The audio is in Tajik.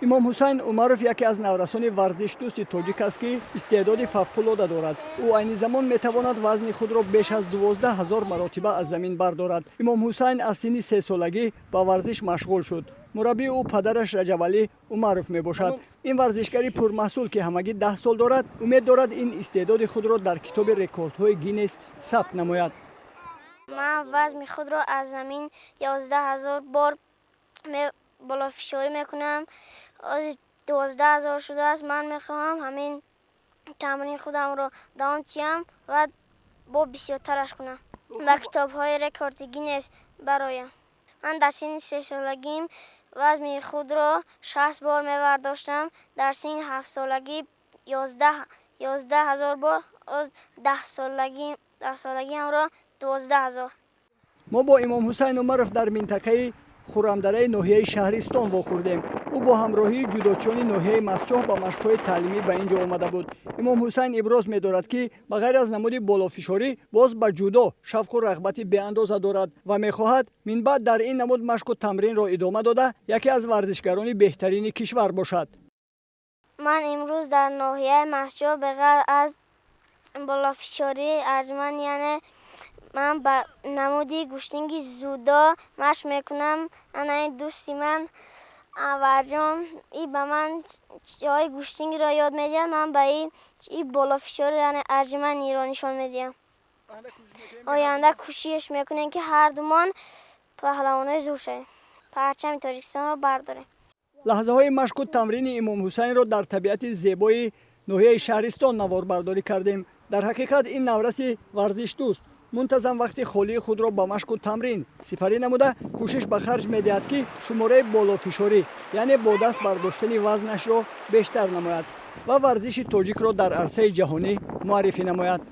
эмомҳусайн умаров яке аз наврасони варзишдӯсти тоҷик аст ки истеъдоди фавқулода дорад. ӯ айни замон метавонад вазни худро беш аз 12 000 маротиба аз замин бардорад. эмомҳусайн аз синни 3 солагӣ ба варзиш машғул шуд. мураббии ӯ падараш раҷабалӣ умаров мебошад. ин варзишгари пурмаҳсул ки ҳамагӣ 10 сол дорад, умед дорад ин истеъдоди худро дар китоби рекордҳои Гиннес сабт намояд. ман вазни худро аз замин 11 000 бор болофишорӣ мекунам. 12 000 шудааст. Ман мехоҳам ҳамин тамрин худамро давом диҳам ва бо бисёртараш кунам. Ба китобҳои рекорди Гиннес бароям. Ман дар синни 3 солагим вазни худро 60 бор мевардоштам. Дар синни 7 солагӣ 11 000 бор. 10 солагиамро 12 000. мо бо эмомҳусайн умаров дар минтақаи хуррамдараи ноҳияи шаҳристон вохӯрдем. ӯ бо ҳамроҳии ҷудочиёни ноҳияи Масчоҳ ба машқҳои таълимӣ ба ин ҷо омада буд. эмомҳусайн иброз медорад ки ба ғайр аз намуди болофишорӣ боз ба ҷудо шавқу рағбати беандоза дорад ва мехоҳад минбаъд дар ин намуд машқу тамринро идома дода яке аз варзишгарони беҳтарини кишвар бошад. ман имрӯз дар ноҳияи Масчоҳ ба ғайр аз болофишорӣ отжимания ман ба намуди гӯштинги зудо машқ мекунам. ана ин дӯсти ман Аварҷон ба ман ҷои гӯштингиро ёд медиҳад. ман ба ин болофишори яъне отжиманиро нишон медиҳам. оянда кӯшиш мекунем ки ҳардумон паҳлавонои зур шавем. парчами Тоҷикистонро бардорем. лаҳзаҳои машқу тамрини эмомҳусайнро дар табиати зебои ноҳияи шаҳристон наворбардорӣ кардем. дар ҳақиқат ин навраси варзишдӯст мунтазам вақти холии худро ба машқу тамрин сипарӣ намуда кӯшиш ба харҷ медиҳад ки шумораи болофишорӣ яъне бо даст бардоштани вазнашро бештар намояд ва варзиши тоҷикро дар арсаи ҷаҳонӣ муаррифӣ намояд.